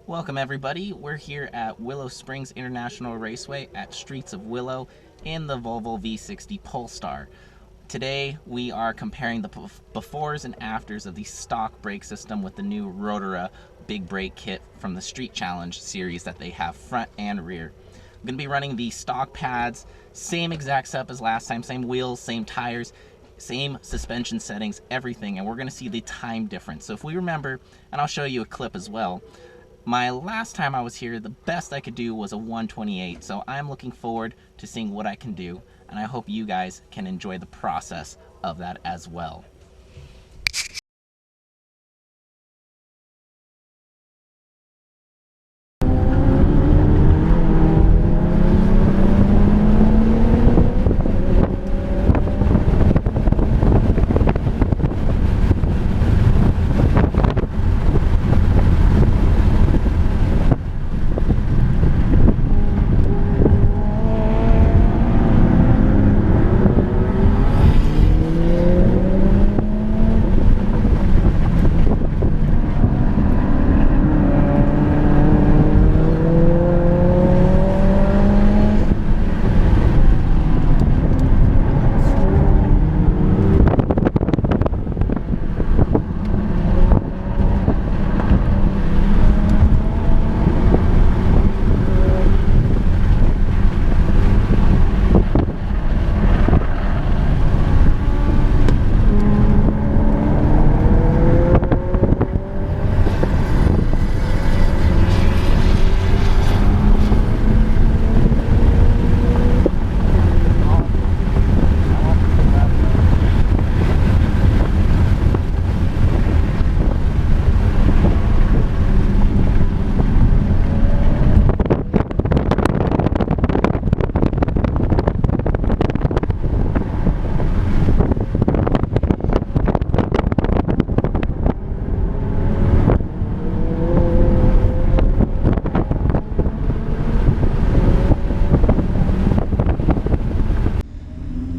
Welcome everybody, we're here at Willow Springs International Raceway at Streets of Willow in the Volvo V60 Polestar. Today we are comparing the befores and afters of the stock brake system with the new Rotora big brake kit from the Street Challenge series that they have front and rear. I'm going to be running the stock pads, same exact setup as last time, same wheels, same tires, same suspension settings, everything, and we're going to see the time difference. So if we remember, and I'll show you a clip as well, my last time I was here, the best I could do was a 128, so I'm looking forward to seeing what I can do, and I hope you guys can enjoy the process of that as well.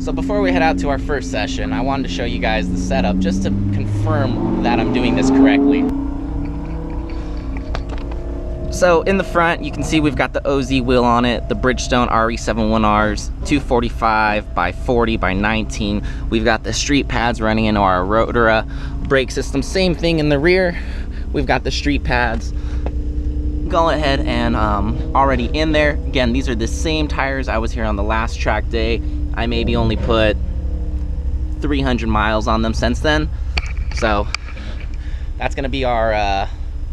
So before we head out to our first session, I wanted to show you guys the setup just to confirm that I'm doing this correctly. So in the front, you can see we've got the OZ wheel on it, the Bridgestone RE71Rs, 245 by 40 by 19. We've got the street pads running into our Rotora brake system. Same thing in the rear. We've got the street pads going ahead and already in there. Again, these are the same tires I was here on the last track day. I maybe only put 300 miles on them since then. So that's gonna be our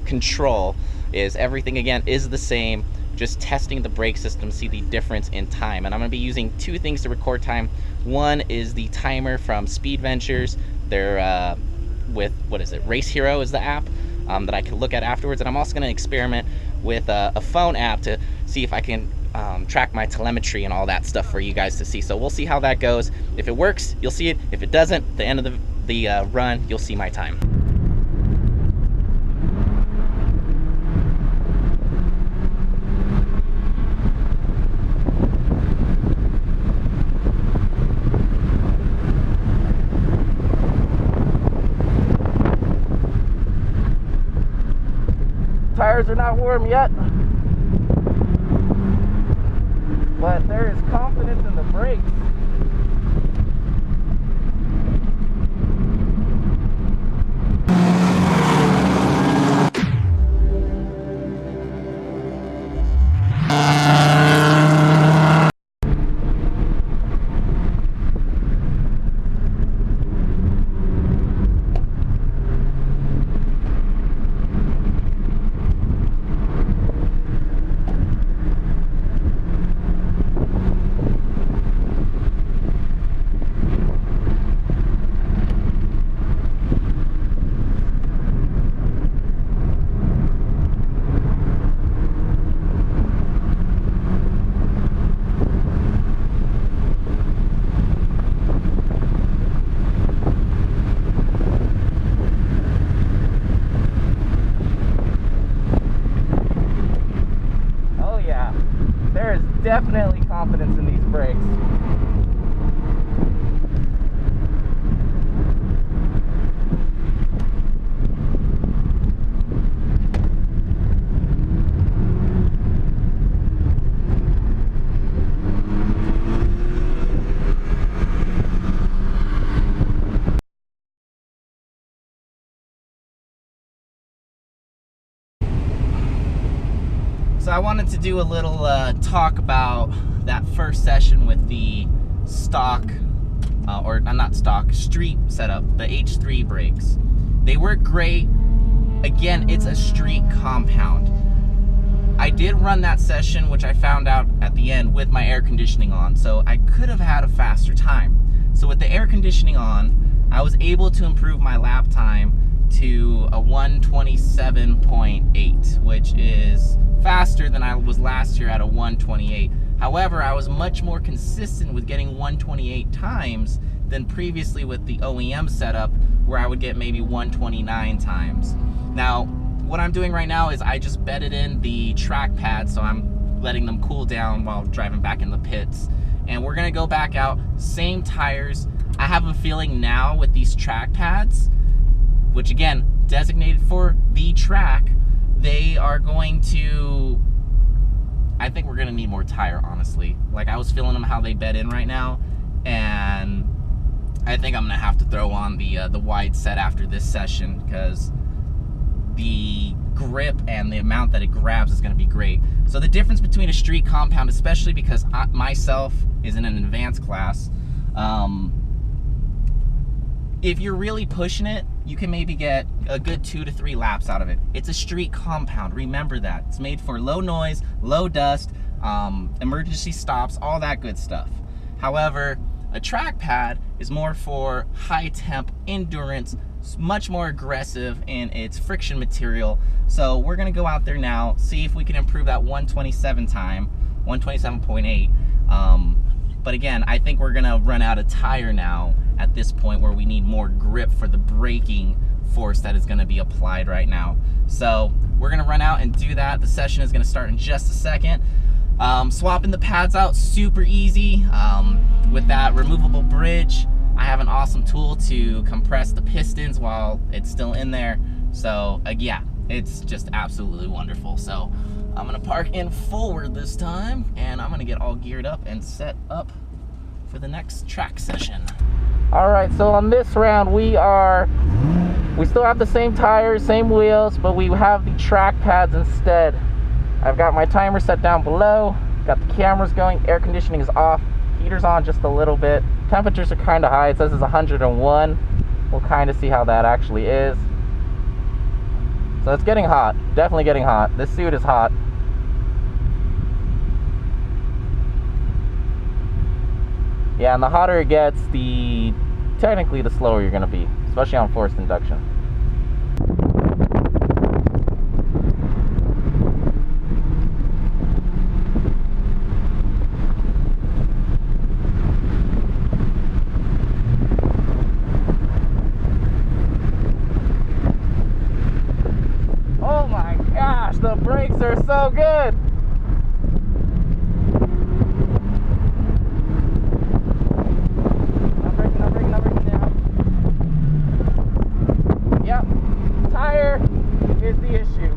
control, is everything again is the same, just testing the brake system, see the difference in time. And I'm gonna be using two things to record time. One is the timer from Speed Ventures. They're with, what is it, Race Hero is the app that I can look at afterwards. And I'm also gonna experiment with a phone app to see if I can track my telemetry and all that stuff for you guys to see. So we'll see how that goes. If it works, you'll see it. If it doesn't, at the end of the run, you'll see my time. Tires are not warm yet, but there is confidence in the brakes. definitely confidence in these brakes. So I wanted to do a little talk about that first session with the stock, or not stock, street setup, the H3 brakes. They work great. Again, it's a street compound. I did run that session, which I found out at the end, with my air conditioning on, so I could have had a faster time. So with the air conditioning on, I was able to improve my lap time to a 127.8, which is faster than I was last year at a 128. However, I was much more consistent with getting 128 times than previously with the OEM setup, where I would get maybe 129 times. Now, what I'm doing right now is I just bedded in the track pads, so I'm letting them cool down while driving back in the pits. And we're gonna go back out, same tires. I have a feeling now with these track pads, which again, designated for the track, they are going to, I think we're gonna need more tire, honestly. Like, I was feeling them how they bed in right now, and I think I'm gonna have to throw on the wide set after this session, because the grip and the amount that it grabs is gonna be great. So the difference between a street compound, especially because I myself is in an advanced class, if you're really pushing it, you can maybe get a good 2 to 3 laps out of it. It's a street compound, remember that. It's made for low noise, low dust, emergency stops, all that good stuff. However, a track pad is more for high temp endurance, much more aggressive in its friction material. So we're gonna go out there now, see if we can improve that 127 time, 127.8. But again, I think we're gonna run out of tire now at this point, where we need more grip for the braking force that is gonna be applied right now. So we're gonna run out and do that. The session is gonna start in just a second. Swapping the pads out, super easy. With that removable bridge, I have an awesome tool to compress the pistons while it's still in there. So yeah, it's just absolutely wonderful. So I'm gonna park in forward this time, and I'm gonna get all geared up and set up for the next track session. All right, so on this round, we still have the same tires, same wheels, but we have the track pads instead. I've got my timer set down below, got the cameras going, air conditioning is off, heater's on just a little bit. Temperatures are kind of high, it says it's 101. We'll kind of see how that actually is. So it's getting hot, definitely getting hot. This suit is hot. Yeah, and the hotter it gets, technically the slower you're gonna be, especially on forced induction. Oh my gosh, the brakes are so good! Is the issue.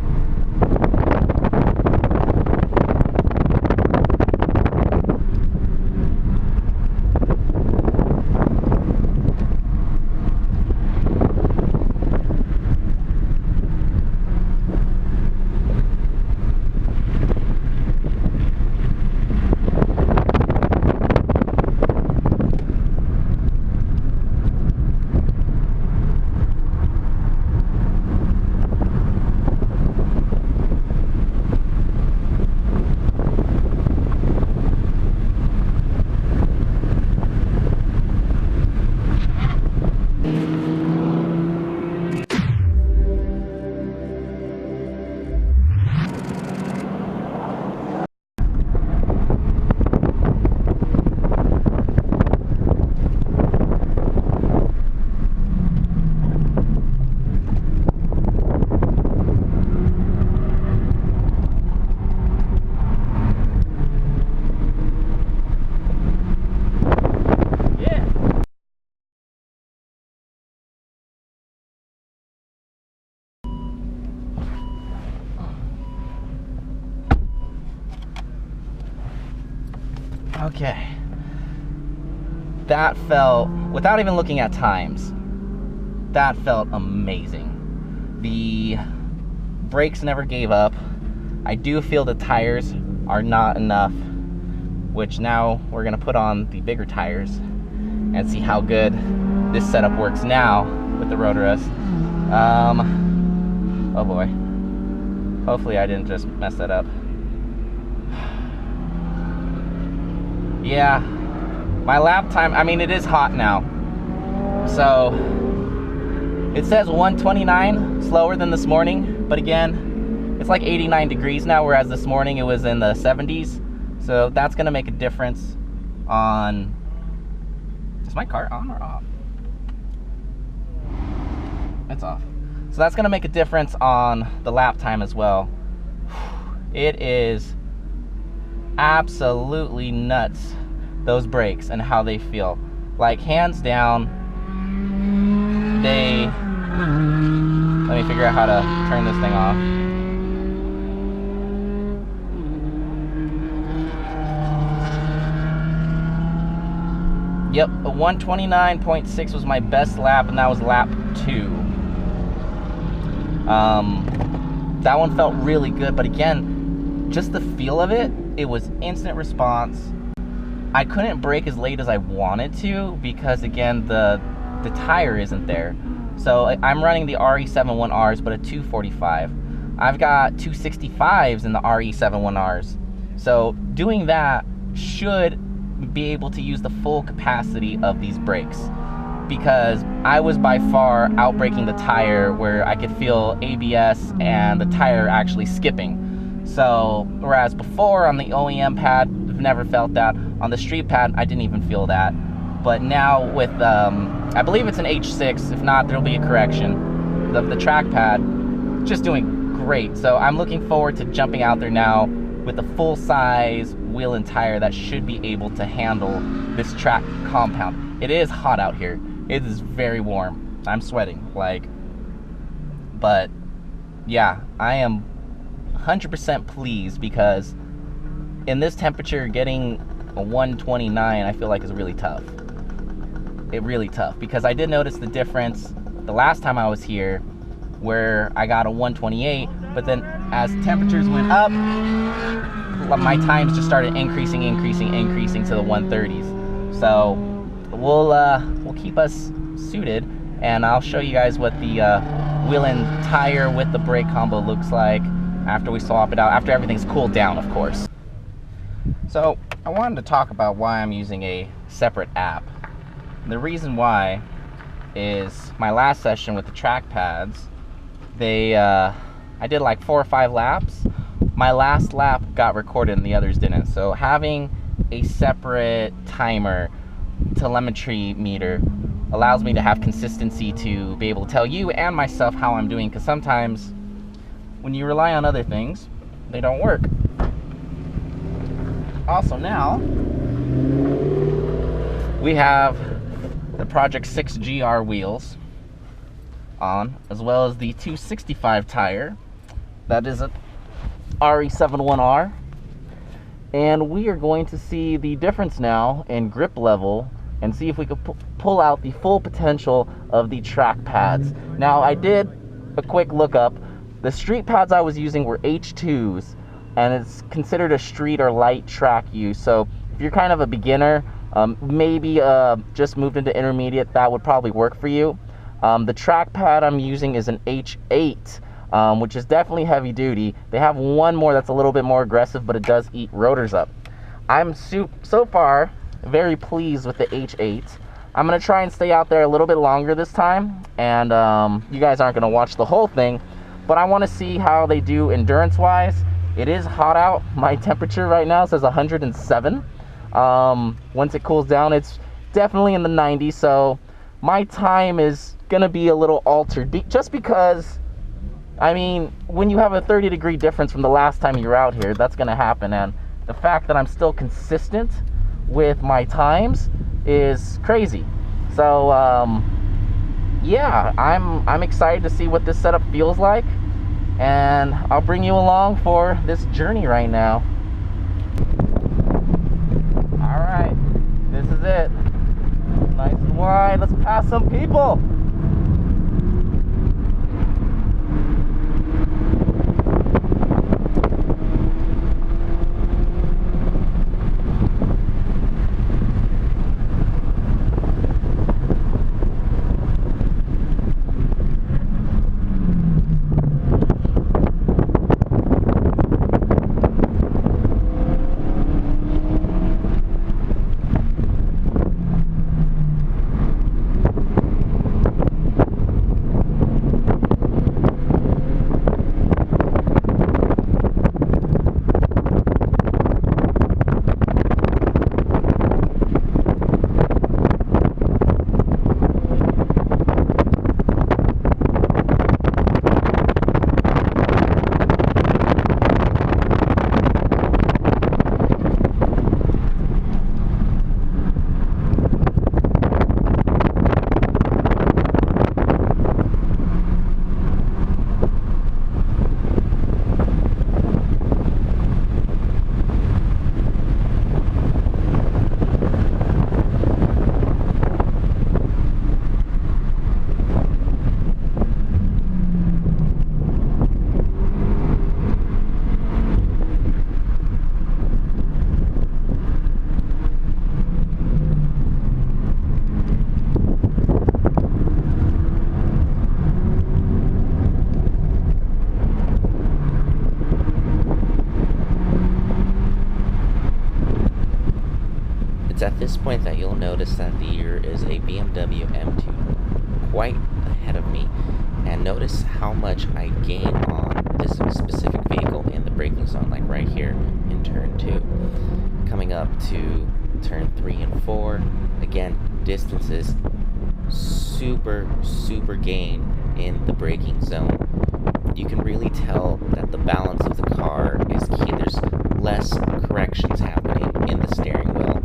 Okay, that felt, without even looking at times, that felt amazing. The brakes never gave up. I do feel the tires are not enough, which now we're gonna put on the bigger tires and see how good this setup works now with the Rotoras. Oh boy. Hopefully I didn't just mess that up. Yeah, my lap time, I mean, it is hot now. So it says 129, slower than this morning, but again, it's like 89 degrees now, whereas this morning it was in the 70s. So that's gonna make a difference on, is my car on or off? It's off. So that's gonna make a difference on the lap time as well. It is absolutely nuts, those brakes and how they feel. Like, hands down, they, let me figure out how to turn this thing off. Yep, a 129.6 was my best lap, and that was lap 2. That one felt really good, but again, just the feel of it, it was instant response. I couldn't brake as late as I wanted to because, again, the tire isn't there. So I'm running the RE71Rs, but a 245. I've got 265s in the RE71Rs. So doing that should be able to use the full capacity of these brakes, because I was by far outbraking the tire where I could feel ABS and the tire actually skipping. So whereas before on the OEM pad, I've never felt that. On the street pad, I didn't even feel that. But now with, I believe it's an H6, if not, there'll be a correction. The track pad, just doing great. So I'm looking forward to jumping out there now with a full size wheel and tire that should be able to handle this track compound. It is hot out here. It is very warm. I'm sweating, like, but yeah, I am 100% pleased, because in this temperature, getting a 129, I feel like is really tough. Really tough, because I did notice the difference the last time I was here, where I got a 128, but then as temperatures went up, my times just started increasing to the 130s. So we'll keep us suited, and I'll show you guys what the wheel and tire with the brake combo looks like after we swap it out, after everything's cooled down, of course. So I wanted to talk about why I'm using a separate app. The reason why is my last session with the track pads, I did like 4 or 5 laps. My last lap got recorded and the others didn't. So having a separate timer, telemetry meter, allows me to have consistency to be able to tell you and myself how I'm doing, because sometimes when you rely on other things, they don't work. Also now, we have the Project 6 GR wheels on, as well as the 265 tire. That is a RE71R. And we are going to see the difference now in grip level and see if we could pull out the full potential of the track pads. Now, I did a quick look up. The street pads I was using were H2s, and it's considered a street or light track use. So if you're kind of a beginner, maybe just moved into intermediate, that would probably work for you. The track pad I'm using is an H8, which is definitely heavy duty. They have one more that's a little bit more aggressive, but it does eat rotors up. I'm so far very pleased with the H8. I'm gonna try and stay out there a little bit longer this time, and you guys aren't gonna watch the whole thing, but I want to see how they do endurance wise. It is hot out. My temperature right now says 107. Once it cools down, it's definitely in the 90s, so my time is gonna be a little altered, just because, I mean, when you have a 30-degree difference from the last time you were out here, that's gonna happen. And the fact that I'm still consistent with my times is crazy. So yeah, I'm excited to see what this setup feels like, and I'll bring you along for this journey right now. All right, this is it. Nice and wide. Let's pass some people. It's at this point that you'll notice that there is a BMW M2 quite ahead of me, and notice how much I gain on this specific vehicle in the braking zone, like right here in turn 2. Coming up to turn 3 and 4, again, distances, super gain in the braking zone. You can really tell that the balance of the car is key. There's less corrections happening in the steering wheel,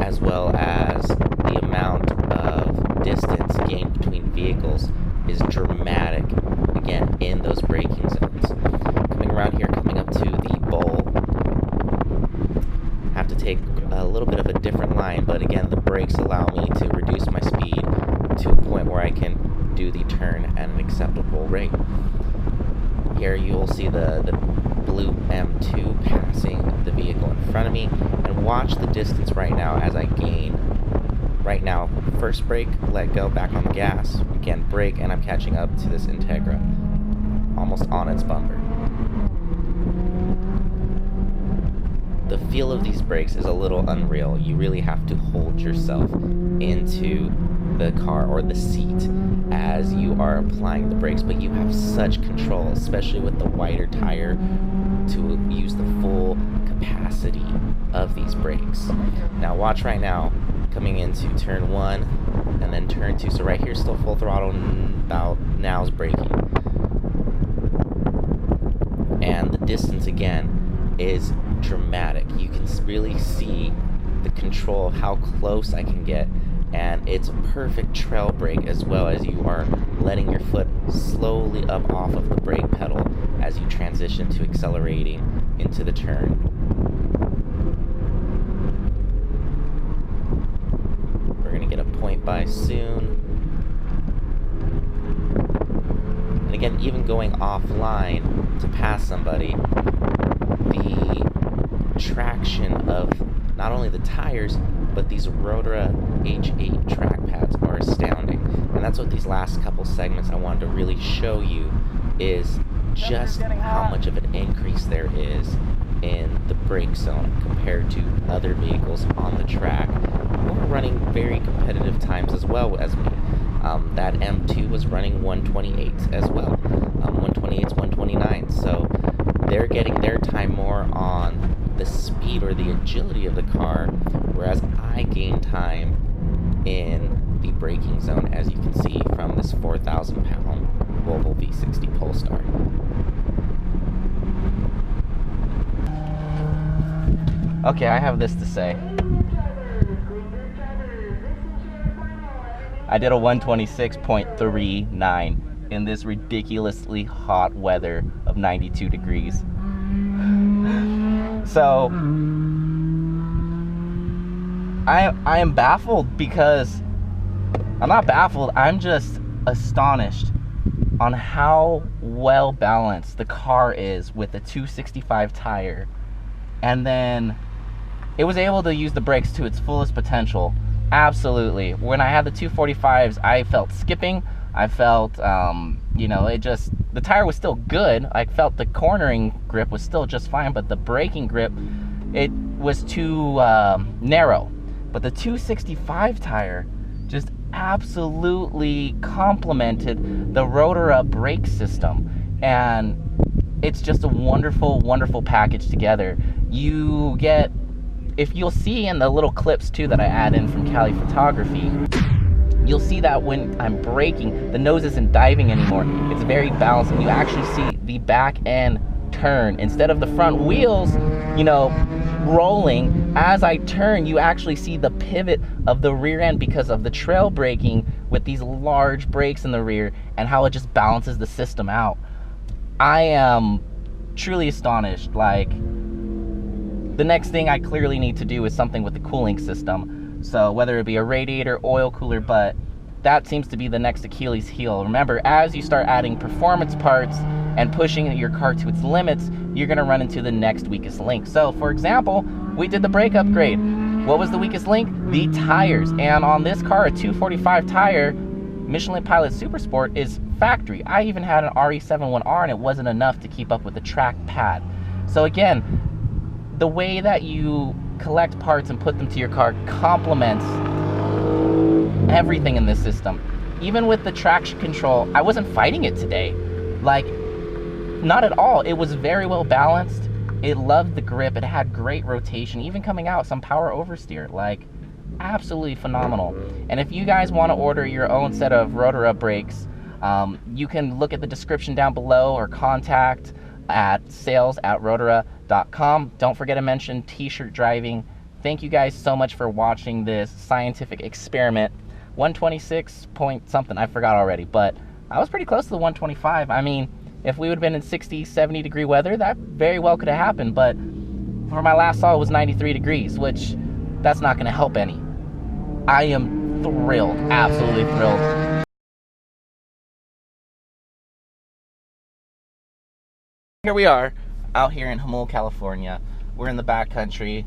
as well as the amount of distance gained between vehicles is dramatic, again, in those braking zones. Coming around here, coming up to the bowl, have to take a little bit of a different line, but again, the brakes allow me to reduce my speed to a point where I can do the turn at an acceptable rate. Here you'll see the blue M2 passing the vehicle in front of me, and watch the distance right now as I gain. Right now, first brake, let go, back on the gas, again brake, and I'm catching up to this Integra, almost on its bumper. The feel of these brakes is a little unreal. You really have to hold yourself into the car or the seat as you are applying the brakes, but you have such control, especially with the wider tire, to use the full capacity of these brakes. Now watch right now, coming into turn 1 and then turn 2. So right here, still full throttle, about now's braking. And the distance again is dramatic. You can really see the control of how close I can get, and it's a perfect trail brake, as well as you are letting your foot slowly up off of the brake pedal as you transition to accelerating into the turn. We're going to get a point by soon. And again, even going offline to pass somebody, the traction of not only the tires, but these Rotora H8 track pads are astounding. And that's what these last couple segments I wanted to really show you, is just how much of an increase there is in the brake zone compared to other vehicles on the track who are running very competitive times as well as me. That M2 was running 128s as well, 128s, 129s, so they're getting their time more on the speed or the agility of the car, whereas I gain time in the braking zone, as you can see from this 4,000-pound Volvo V60 Polestar. Okay, I have this to say. I did a 126.39 in this ridiculously hot weather of 92 degrees. So I am baffled, because I'm not baffled, I'm just astonished on how well balanced the car is with the 265 tire, and then it was able to use the brakes to its fullest potential. Absolutely. When I had the 245s, I felt skipping. I felt, you know, the tire was still good. I felt the cornering grip was still just fine, but the braking grip, it was too narrow. But the 265 tire just absolutely complemented the Rotora brake system. And it's just a wonderful, wonderful package together. You get, if you'll see in the little clips too that I add in from Cali Photography, you'll see that when I'm braking, the nose isn't diving anymore. It's very balanced, and you actually see the back end turn. Instead of the front wheels, you know, rolling, as I turn, you actually see the pivot of the rear end because of the trail braking with these large brakes in the rear, and how it just balances the system out. I am truly astonished. Like, the next thing I clearly need to do is something with the cooling system. So whether it be a radiator, oil cooler, but that seems to be the next Achilles heel. Remember, as you start adding performance parts and pushing your car to its limits, you're gonna run into the next weakest link. So for example, we did the brake upgrade. What was the weakest link? The tires. And on this car, a 245 tire, Michelin Pilot Super Sport, is factory. I even had an RE71R, and it wasn't enough to keep up with the track pad. So again, the way that you collect parts and put them to your car complements everything in this system. Even with the traction control, I wasn't fighting it today. Like, not at all. It was very well balanced. It loved the grip. It had great rotation, even coming out, some power oversteer. Like, absolutely phenomenal. And if you guys want to order your own set of Rotora brakes, you can look at the description down below or contact at sales@rotora.com. Don't forget to mention t-shirt driving. Thank you guys so much for watching this scientific experiment. 126 point something, I forgot already, but I was pretty close to the 125. I mean, if we would have been in 60, 70 degree weather, that very well could have happened, but for my last saw it was 93 degrees, which that's not gonna help any. I am thrilled, absolutely thrilled. Here we are, out here in Jamul, California. We're in the backcountry.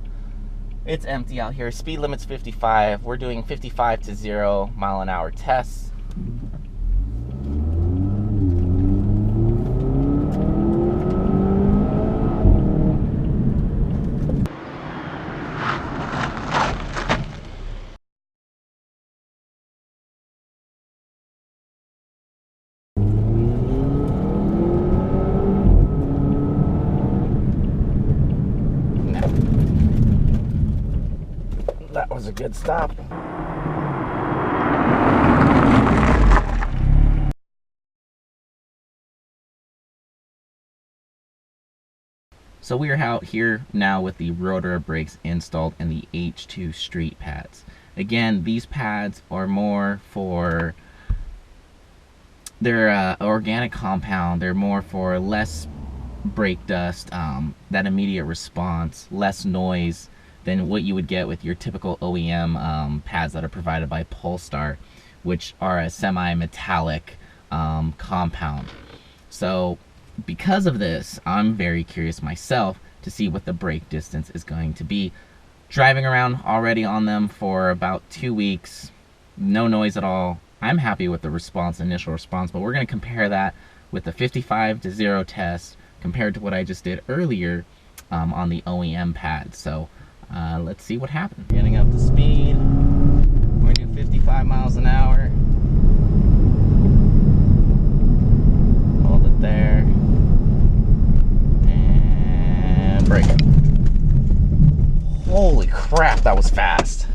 It's empty out here. Speed limit's 55. We're doing 55 to 0 mile an hour tests. That was a good stop. So we are out here now with the Rotora brakes installed in the H2 Street pads. Again, these pads are more for their organic compound. They're more for less brake dust, that immediate response, less noise than what you would get with your typical OEM pads that are provided by Polestar, which are a semi-metallic compound. So because of this, I'm very curious myself to see what the brake distance is going to be. Driving around already on them for about 2 weeks, no noise at all. I'm happy with the response, initial response, but we're going to compare that with the 55 to 0 test compared to what I just did earlier on the OEM pad. So let's see what happens. Getting up to speed. We're gonna do 55 miles an hour. Hold it there. And brake. Holy crap, that was fast.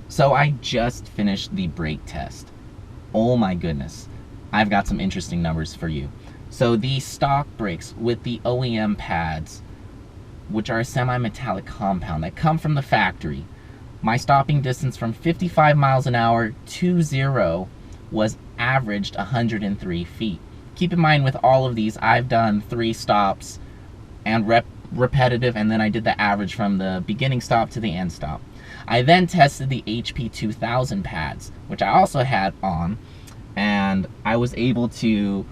So I just finished the brake test. Oh my goodness. I've got some interesting numbers for you. So the stock brakes with the OEM pads, which are a semi-metallic compound that come from the factory, my stopping distance from 55 miles an hour to 0 was averaged 103 feet. Keep in mind with all of these, I've done 3 stops and repetitive, and then I did the average from the beginning stop to the end stop. I then tested the HP 2000 pads, which I also had on, and I was able to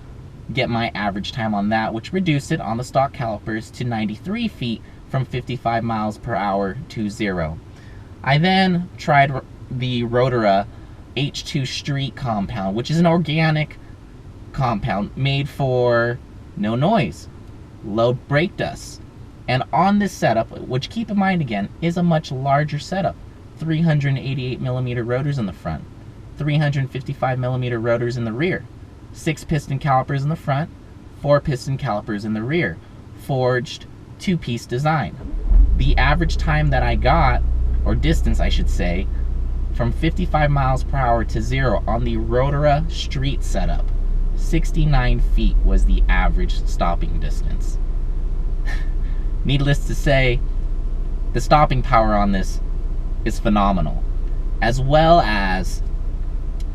get my average time on that, which reduced it on the stock calipers to 93 feet from 55 miles per hour to 0. I then tried the Rotora H2 Street compound, which is an organic compound made for no noise, low brake dust. And on this setup, which keep in mind again, is a much larger setup, 388 millimeter rotors in the front, 355 millimeter rotors in the rear, 6 piston calipers in the front, 4 piston calipers in the rear, forged 2-piece design. The average time that I got, or distance I should say, from 55 miles per hour to 0 on the Rotora Street setup, 69 feet was the average stopping distance. Needless to say, the stopping power on this is phenomenal. As well as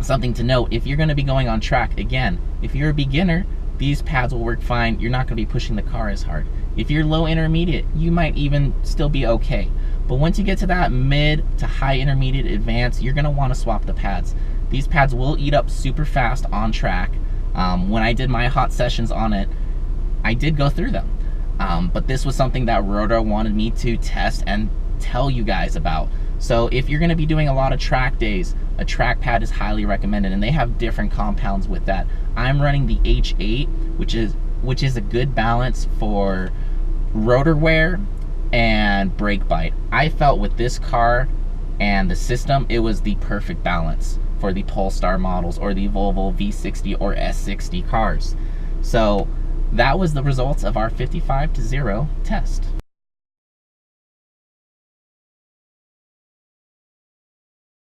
something to note, if you're going to be going on track, again, if you're a beginner, these pads will work fine. You're not going to be pushing the car as hard. If you're low intermediate, you might even still be okay. But once you get to that mid to high intermediate advanced, you're going to want to swap the pads. These pads will eat up super fast on track. When I did my hot sessions on it, I did go through them. But this was something that Rotora wanted me to test and tell you guys about. So if you're gonna be doing a lot of track days, a track pad is highly recommended, and they have different compounds with that. I'm running the H8, which is a good balance for rotor wear and brake bite. I felt with this car and the system, it was the perfect balance for the Polestar models or the Volvo V60 or S60 cars. So that was the results of our 55-0 test.